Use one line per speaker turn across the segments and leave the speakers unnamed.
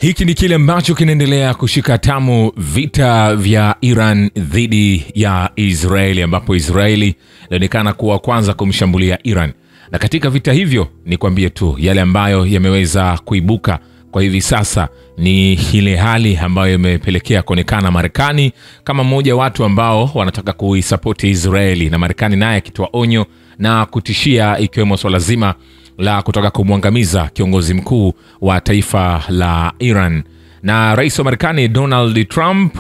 Hiki ni kile ambacho kinaendelea kushika tamu, vita vya Iran dhidi ya Israeli, ambapo Israeli inaonekana kuwa kwanza kumshambulia Iran. Na katika vita hivyo ni kwambie tu yale ambayo yameweza kuibuka kwa hivi sasa ni ile hali ambayo imepelekea kuonekana Marekani kama mmoja watu ambao wanataka kuisapoti Israeli, na Marekani naye akitoa onyo na kutishia ikiwemo swala zima la kutoka kumwangamiza kiongozi mkuu wa taifa la Iran. Na rais wa Marekani Donald Trump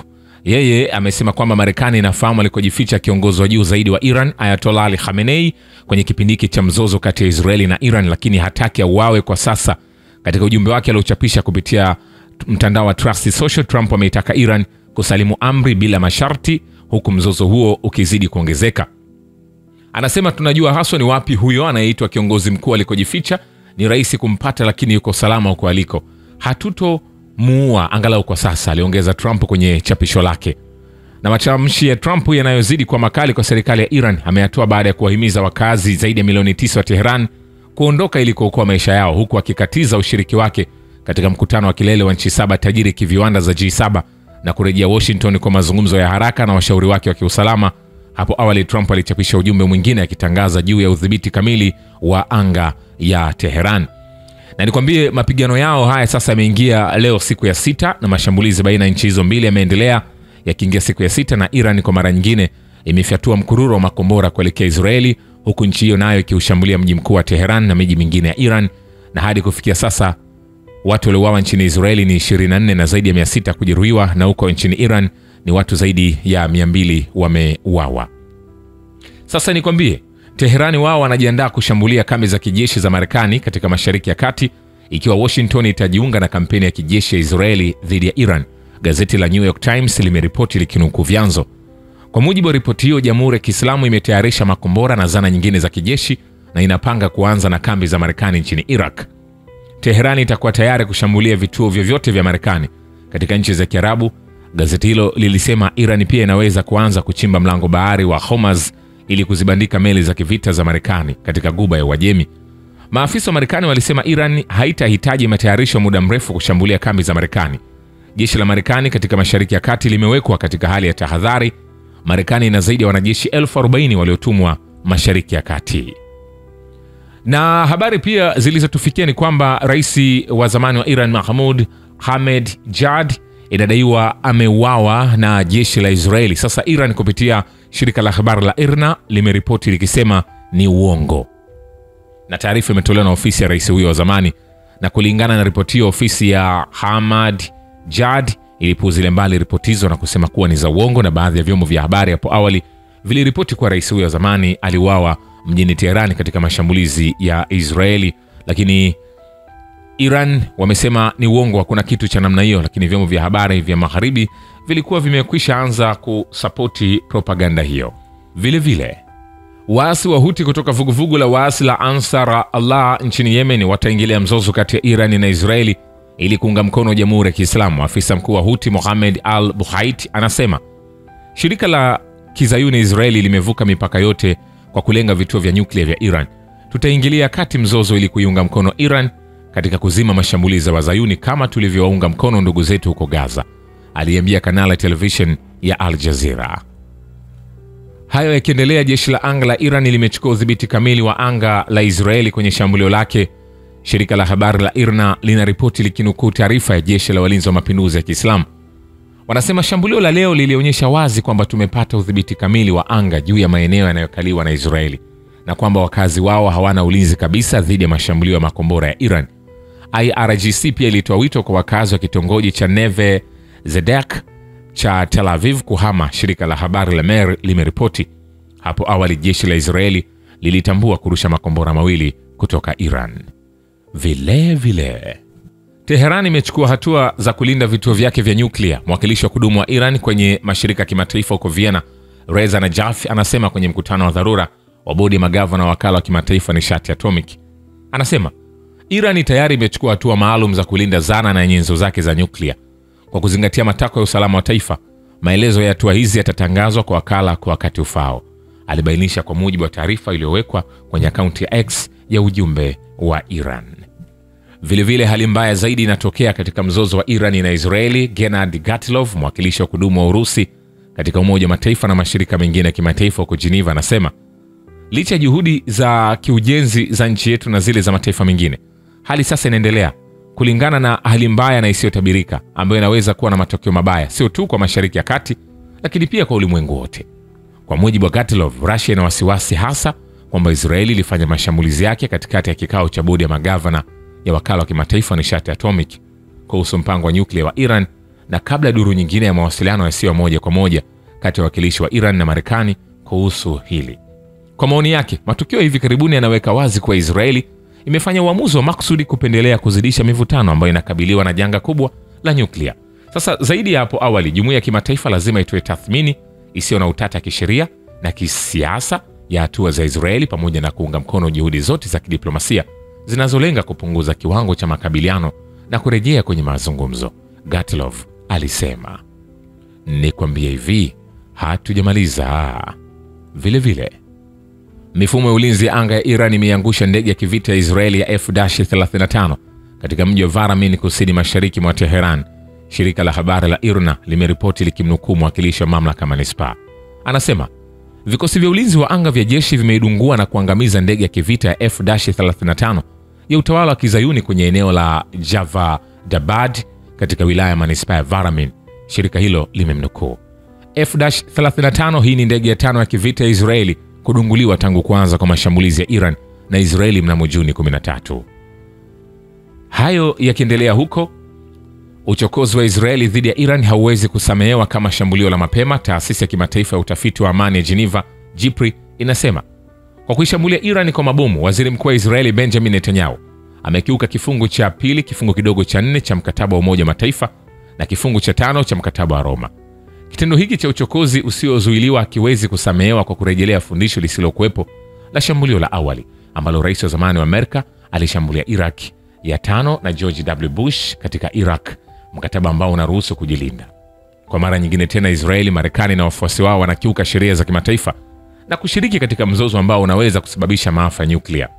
yeye amesema kwamba Marekani inafahamu alikojificha kiongozi wa juu zaidi wa Iran Ayatollah Ali Khamenei kwenye kipindi hiki cha mzozo kati ya Israeli na Iran, lakini hataki auawe kwa sasa. Katika ujumbe wake aliochapisha kupitia mtandao wa Trust Social, Trump ameitaka Iran kusalimu amri bila masharti, huku mzozo huo ukizidi kuongezeka. Anasema tunajua haswa ni wapi huyo anayeitwa kiongozi mkuu alikojificha, ni rahisi kumpata lakini yuko salama huko aliko. Hatutomuua angalau kwa sasa, aliongeza Trump kwenye chapisho lake. Na matamshi ya Trump yanayozidi kwa makali kwa serikali ya Iran ameyatoa baada ya kuwahimiza wakazi zaidi ya milioni 9 wa Tehran kuondoka ili kuokoa maisha yao, huku akikatiza ushiriki wake katika mkutano wa kilele wa nchi 7 tajiri kiviwanda za G7 na kurejea Washington kwa mazungumzo ya haraka na washauri wake wa kiusalama. Hapo awali Trump alichapisha ujumbe mwingine akitangaza juu ya udhibiti kamili wa anga ya Tehran. Na nikwambie mapigano yao haya sasa yameingia leo siku ya 6, na mashambulizi baina ya nchi hizo mbili yameendelea yakiingia siku ya 6, na Iran kwa mara nyingine imefyatua mkururo wa makombora kuelekea Israeli, huku nchi hiyo nayo ikiushambulia mji mkuu wa Tehran na miji mingine ya Iran. Na hadi kufikia sasa watu waliouawa nchini Israeli ni 24 na zaidi ya 600 kujeruhiwa, na huko nchini Iran ni watu zaidi ya 200 wameuawa. Sasa nikwambie, Teherani wao wanajiandaa kushambulia kambi za kijeshi za Marekani katika Mashariki ya Kati ikiwa Washington itajiunga na kampeni ya kijeshi ya Israeli dhidi ya Iran. Gazeti la New York Times limeripoti likinukuu vyanzo. Kwa mujibu wa ripoti hiyo, Jamhuri ya Kiislamu imetayarisha makombora na zana nyingine za kijeshi na inapanga kuanza na kambi za Marekani nchini Iraq. Teherani itakuwa tayari kushambulia vituo vyovyote vya Marekani katika nchi za Kiarabu. Gazeti hilo lilisema Iran pia inaweza kuanza kuchimba mlango bahari wa Hormuz ili kuzibandika meli za kivita za Marekani katika Ghuba ya Uajemi. Maafisa wa Marekani walisema Iran haitahitaji matayarisho muda mrefu kushambulia kambi za Marekani. Jeshi la Marekani katika Mashariki ya Kati limewekwa katika hali ya tahadhari. Marekani ina zaidi ya wanajeshi 40,000 waliotumwa Mashariki ya Kati. Na habari pia zilizotufikia ni kwamba rais wa zamani wa Iran Mahmoud Ahmadinejad inadaiwa ameuawa na jeshi la Israeli. Sasa Iran kupitia shirika la habari la IRNA limeripoti likisema ni uongo, na taarifa imetolewa na ofisi ya rais huyo wa zamani. Na kulingana na ripoti hiyo, ofisi ya Ahmadinejad ilipuuzilia mbali ripoti hizo na kusema kuwa ni za uongo, na baadhi ya vyombo vya habari hapo awali viliripoti kuwa rais huyo wa zamani aliuawa mjini Tehran katika mashambulizi ya Israeli, lakini Iran wamesema ni uongo, hakuna kitu cha namna hiyo. Lakini vyombo vya habari vya magharibi vilikuwa vimekwisha anza kusapoti propaganda hiyo. Vile vile waasi wa Houthi kutoka vuguvugu la waasi la Ansar Allah nchini Yemen wataingilia mzozo kati ya Iran na Israeli ili kuunga mkono Jamhuri ya Kiislamu. Afisa mkuu wa Houthi Mohammed al-Buhait anasema shirika la Kizayuni Israeli limevuka mipaka yote kwa kulenga vituo vya nyuklia vya Iran. Tutaingilia kati mzozo ili kuiunga mkono Iran katika kuzima mashambulizi ya Wazayuni kama tulivyowaunga mkono ndugu zetu huko Gaza, aliambia kanali ya television ya Al Jazeera. Hayo yakiendelea, jeshi la anga la Iran limechukua udhibiti kamili wa anga la Israeli kwenye shambulio lake. Shirika la habari la IRNA linaripoti likinukuu taarifa ya jeshi la walinzi wa mapinduzi ya Kiislamu. Wanasema shambulio la leo lilionyesha wazi kwamba tumepata udhibiti kamili wa anga juu ya maeneo yanayokaliwa na Israeli, na kwamba wakazi wao hawana ulinzi kabisa dhidi ya mashambulio ya makombora ya Iran. IRGC pia ilitoa wito kwa wakazi wa kitongoji cha Neve Zedek cha Tel Aviv kuhama, shirika la habari la Mer limeripoti. Hapo awali jeshi la Israeli lilitambua kurusha makombora mawili kutoka Iran. Vile vile Teheran imechukua hatua za kulinda vituo vyake vya nyuklia. Mwakilishi wa kudumu wa Iran kwenye mashirika ya kimataifa huko Vienna, Reza Najafi, anasema kwenye mkutano wa dharura wa bodi ya magavana wa wakala wa kimataifa nishati atomic, anasema Iran tayari imechukua hatua maalum za kulinda zana na nyenzo zake za nyuklia kwa kuzingatia matakwa ya usalama wa taifa. Maelezo ya hatua hizi yatatangazwa kwa wakala kwa wakati ufao, alibainisha kwa mujibu wa taarifa iliyowekwa kwenye akaunti ya X ya ujumbe wa Iran. Vilevile hali mbaya zaidi inatokea katika mzozo wa Iran na Israeli. Gennady Gatilov, mwakilishi wa kudumu wa Urusi katika Umoja wa Mataifa na mashirika mengine ya kimataifa huko Geneva, anasema licha ya juhudi za kiujenzi za nchi yetu na zile za mataifa mengine, hali sasa inaendelea kulingana na hali mbaya na isiyotabirika ambayo inaweza kuwa na matokeo mabaya sio tu kwa Mashariki ya Kati lakini pia kwa ulimwengu wote. Kwa mujibu wa Gatilov, Russia ina wasiwasi hasa kwamba Israeli ilifanya mashambulizi yake katikati ya kikao cha bodi ya magavana ya wakala wa kimataifa wa nishati atomic kuhusu mpango wa nyuklia wa Iran na kabla duru nyingine ya mawasiliano yasiyo moja kwa moja kati ya wakilishi wa Iran na Marekani kuhusu hili. Kwa maoni yake, matukio hivi karibuni yanaweka wazi kuwa Israeli imefanya uamuzi wa maksudi kupendelea kuzidisha mivutano ambayo inakabiliwa na janga kubwa la nyuklia. Sasa zaidi ya hapo awali, jumuiya ya kimataifa lazima itoe tathmini isiyo na utata kisheria na kisiasa ya hatua za Israeli pamoja na kuunga mkono juhudi zote za kidiplomasia zinazolenga kupunguza kiwango cha makabiliano na kurejea kwenye mazungumzo, Gatilov alisema. Nikwambie hivi, hatujamaliza. Vile mifumo ya ulinzi ya anga ya Iran imeangusha ndege ya kivita ya Israeli ya F-35 katika mji wa Varamin kusini mashariki mwa Tehran. Shirika la habari la IRNA limeripoti likimnukuu mwakilishi wa mamlaka manispa. Anasema vikosi vya ulinzi wa anga vya jeshi vimeidungua na kuangamiza ndege ya kivita ya F-35 ya utawala wa Kizayuni kwenye eneo la Javadabad katika wilaya ya manispa ya Varamin, shirika hilo limemnukuu. F-35 hii ni ndege ya 5 ya kivita ya Israeli kudunguliwa tangu kuanza kwa mashambulizi ya Iran na Israeli mnamo Juni 13. Hayo yakiendelea huko, uchokozi wa Israeli dhidi ya Iran hauwezi kusamehewa kama shambulio la mapema. Taasisi ya kimataifa ya utafiti wa amani ya Geneva, JIPRI, inasema kwa kuishambulia Iran kwa mabomu, waziri mkuu wa Israeli Benjamin Netanyahu amekiuka kifungu cha 2, kifungu kidogo cha 4 cha mkataba wa Umoja wa Mataifa na kifungu cha 5 cha mkataba wa Roma. Kitendo hiki cha uchokozi usiozuiliwa hakiwezi kusamehewa kwa kurejelea fundisho lisilokuwepo la shambulio la awali ambalo rais wa zamani wa Amerika alishambulia Iraq ya 5 na George W. Bush katika Iraq, mkataba ambao unaruhusu kujilinda. Kwa mara nyingine tena, Israeli, Marekani na wafuasi wao wanakiuka sheria za kimataifa na kushiriki katika mzozo ambao unaweza kusababisha maafa ya nyuklia.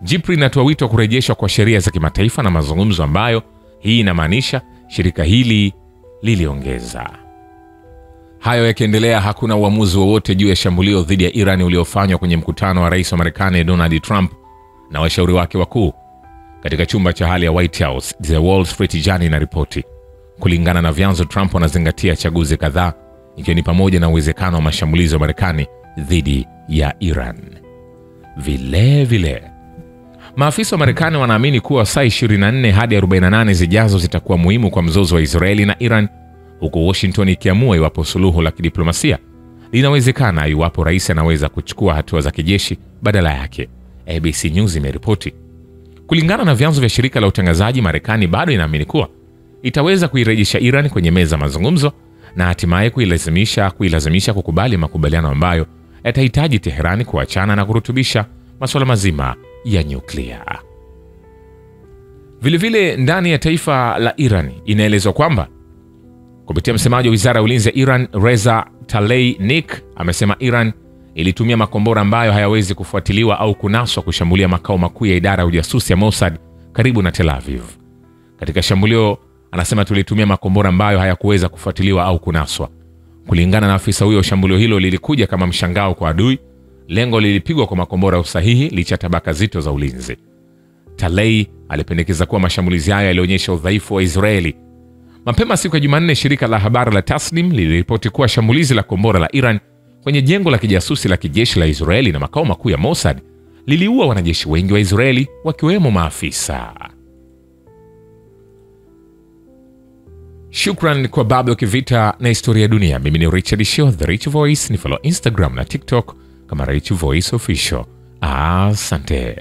JIPRI inatoa wito wa kurejeshwa kwa sheria za kimataifa na mazungumzo ambayo hii inamaanisha, shirika hili liliongeza. Hayo yakiendelea, hakuna uamuzi wowote juu ya shambulio dhidi ya Iran uliofanywa kwenye mkutano wa rais wa Marekani Donald Trump na washauri wake wakuu katika chumba cha hali ya White House. The Wall Street Journal inaripoti. Kulingana na vyanzo, Trump anazingatia chaguzi kadhaa, ikiwa ni pamoja na uwezekano wa mashambulizi ya Marekani dhidi ya Iran. Vile maafisa wa Marekani wanaamini kuwa saa 24 hadi 48 zijazo zitakuwa muhimu kwa mzozo wa Israeli na Iran, huku Washington ikiamua iwapo suluhu la kidiplomasia linawezekana iwapo rais anaweza kuchukua hatua za kijeshi badala yake, ABC News imeripoti. Kulingana na vyanzo vya shirika la utangazaji, Marekani bado inaamini kuwa itaweza kuirejesha Iran kwenye meza mazungumzo na hatimaye kuilazimisha kukubali makubaliano ambayo yatahitaji Teherani kuachana na kurutubisha masuala mazima ya nyuklia. Vilevile ndani ya taifa la Iran inaelezwa kwamba kupitia msemaji wa wizara ya ulinzi ya Iran, Reza Taleihnik, amesema Iran ilitumia makombora ambayo hayawezi kufuatiliwa au kunaswa kushambulia makao makuu ya idara ya ujasusi ya Mossad karibu na Tel Aviv. Katika shambulio, anasema tulitumia makombora ambayo hayakuweza kufuatiliwa au kunaswa. Kulingana na afisa huyo, shambulio hilo lilikuja kama mshangao kwa adui. Lengo lilipigwa kwa makombora usahihi licha tabaka zito za ulinzi. Talei alipendekeza kuwa mashambulizi hayo yalionyesha udhaifu wa Israeli. Mapema siku ya Jumanne, shirika la habari la Tasnim liliripoti kuwa shambulizi la kombora la Iran kwenye jengo la kijasusi la kijeshi la Israeli na makao makuu ya Mossad liliua wanajeshi wengi wa Israeli, wakiwemo maafisa. Shukran kwa babu ya kivita na historia ya dunia. Mimi ni Richard Shio, The Rich Voice. Ni follow Instagram na TikTok kama Rich Voice Official. Asante.